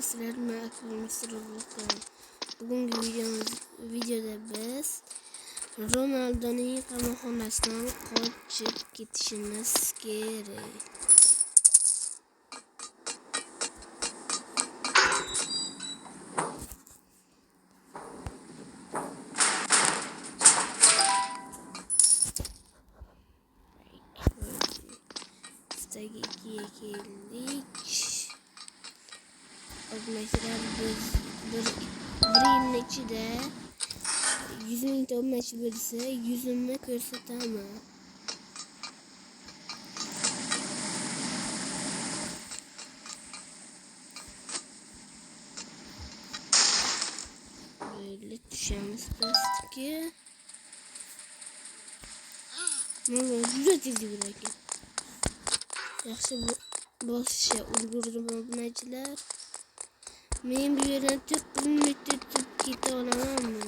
Sizlerle akıllısı Roblox'tan. Bugünkü videoda biz Ronaldo'nun yıkamaxonasidan qochib ketishimiz kerak. Sitege 2'ye geldik. Mesela biz bir yılın içinde 100.000 obunachi bo'lsa 100'ümü ko'rsataman. Böyle düşemiz pastiki. Ne oldu? Güzel çizgi bırakın. Yaxshi bosishga ulgurdim obunachilar. Men bu yerdan 4 minut tutib keta olamanmi?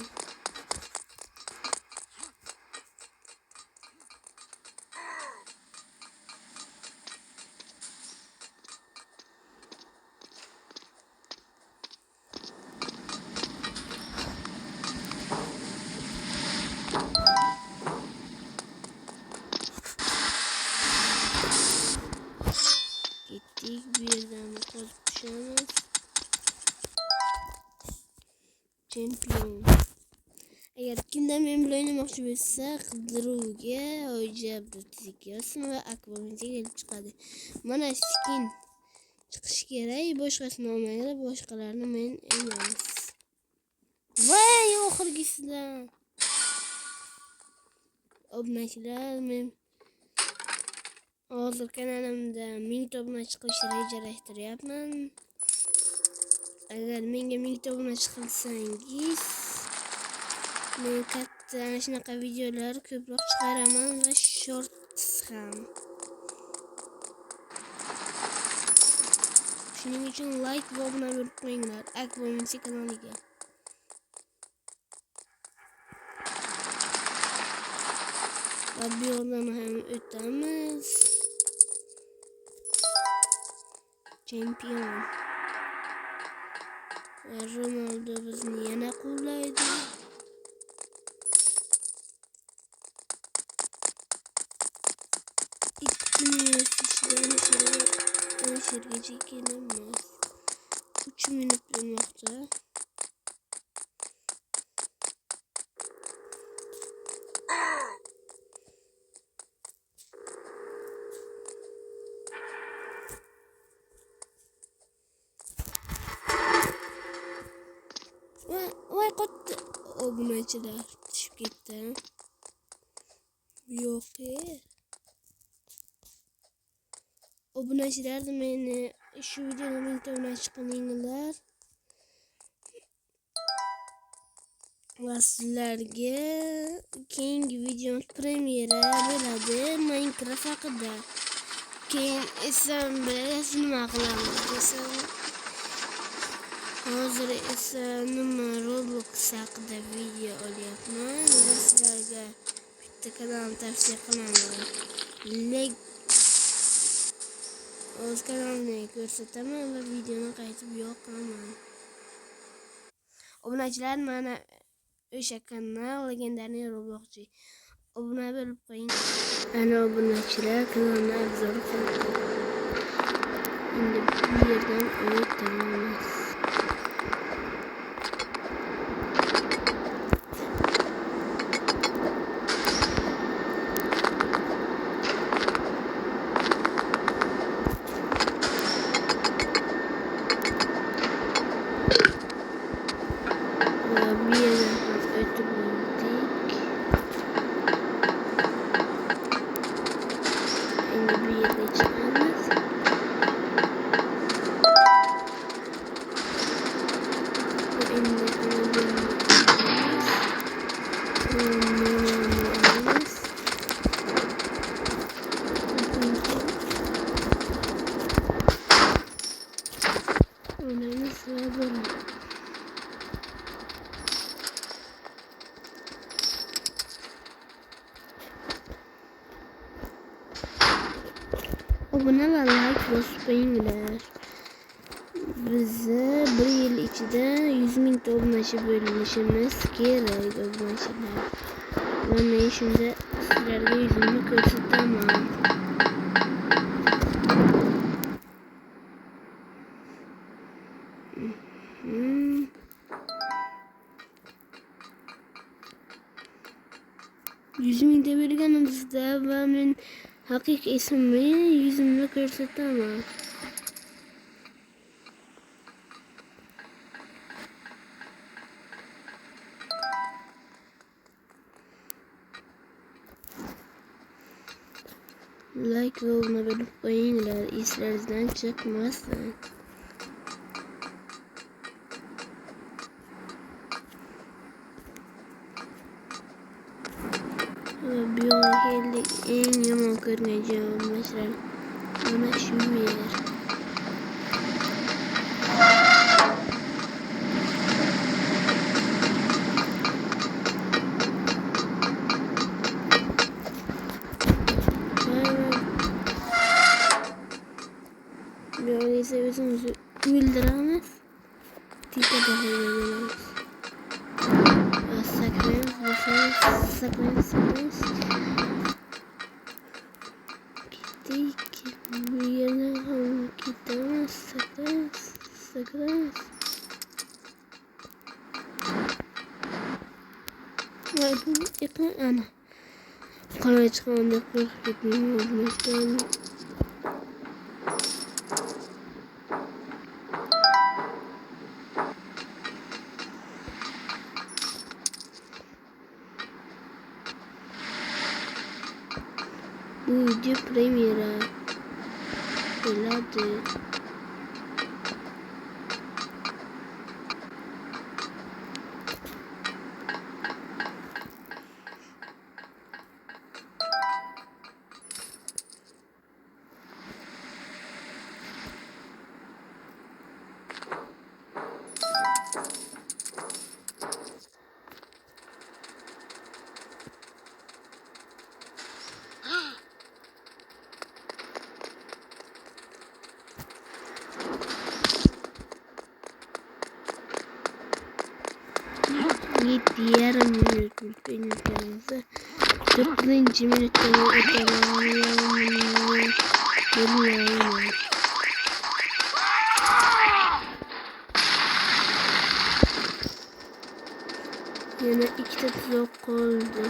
Gittik bir yerden kazıp düşeriz. Champion. Eğer kimden memnun oynamoqchi bo'lsa, qidiruvga Oybek yozsin va akvaminga kelib chiqadi. Mana skin chiqish kerak, boshqasini olmaydi, boshqalarni men emas. Voy, oxirgisidan. Obunachilar, men hozir kanalimda 1000 obunachi qilish rejalashtiryapman. Agar menga 1000 obunachi qilsangiz, men katta ana shunaqa videolar ko'proq chiqaraman va shorts ham. Shuning uchun like va obuna bo'lib qo'yinglar Akbominsi kanaliga. Va bu yo'ldan ham o'tamiz. Champion. Ronaldo bizni yana qo'llaydi. Şirgeci gelemez. 3 minut bulmakta. Vay kattı. Obunachilar düşüp gitti. Yok ya. Obunachilar da meni shu videoda 1000 obunachi qilinglar. Va sizlarga keyingi videomiz premyera bo'ladi Minecraft haqida. Keyin esa biz nima qilamiz desam, hozir esa nima Roblox haqida video olyapman. Va sizlarga bitta kanalni tavsiya qilaman. O'z kanalimni ko'rsataman va videoni qaytib yoqaman. Obunachilar, mana o'sha kanal legendarniy Robloxchi. Obuna bo'lib qo'ying. Ana obunachilar kanalni obzor qildim. Endi bu yerdan o'tamiz. Abone ve like basmayı. bize bir yıl içinde 100.000 obunachi bo'lishimiz kerak obunachilar. Men shunda sizlarga yuzimni ko'rsataman. Yüzümde bilganimizda va men haqiqiy ismimni yuzimni ko'rsataman. Like ve abone olup qo'yinglar, eslaringizdan chiqmasin. Bu yolda en yomon ko'rgan mesela mana shu yer. Böyleyse özümüzü güldüremez. Tipe bakıyoruz. Saklayalım. Gittik. Bir yerine gidemez. Saklayalım. Yakın ana. Kanaya çıkan da korkutmuyor. Bu video premiera geldi. Yarım minut benim kanalımda 4. minutta yine 2 tuzak kaldı.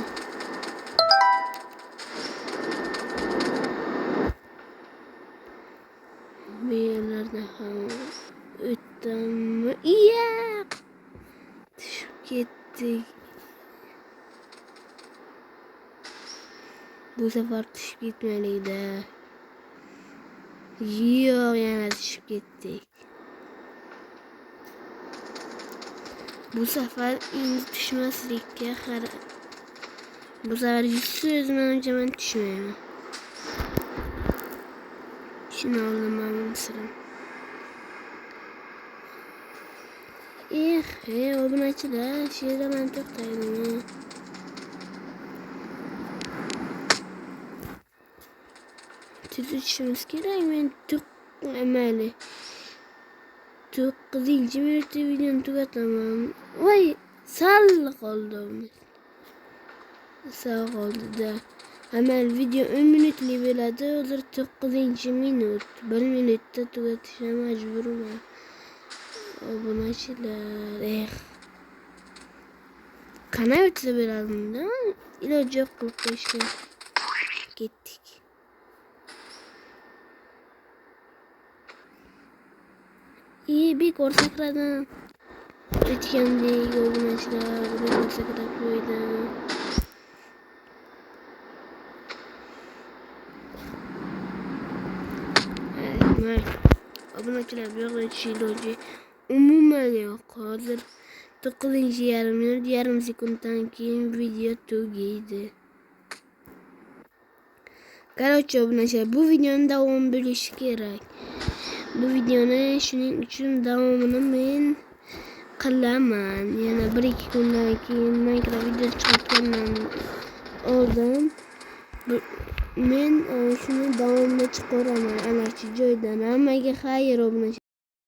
Bir yerlerde öttem iya düşüp gittik. Bu sefer düşüp gitmeliydi. Yok yani düşüp gittik. Bu sefer düşmezlikке karar. Bu sefer 100 sözümden önce ben düşmeyeyim. Şunu aldım ben sıra. O bunu açıda şeyde ben çok dayanım. Tutuşumuz gerek ben çok emeli. 9. minutta videonu tugatamam. Vay sağlık oldu. Sağ oldu da. Hemen video 10 minutli bo'ladi, hozir 9 minut. 1 minutda tugatishga majburman. Obunachilar. Qanday o'tsa bo'ladimi-da? Iloji yo'q qilib qo'yishgan. Ketdik. Bir ko'rsatmadan aytgandek obunachilar, bir ko'rsatib qo'ydim. Obunachilar bu yoqda iloji umuman yo'q. Hozir 9 yarim sekunddan keyin video tugaydi. Короче, obunachilar bu videoning davomi bo'lishi kerak. Bu videoni shuning uchun davomini men qilaman. Yana 1-2 kundan keyin Minecraft video chiqargandan oldin men shuni davomini chiqaraman. Ana shu joydan hammaga xayr obunachilar.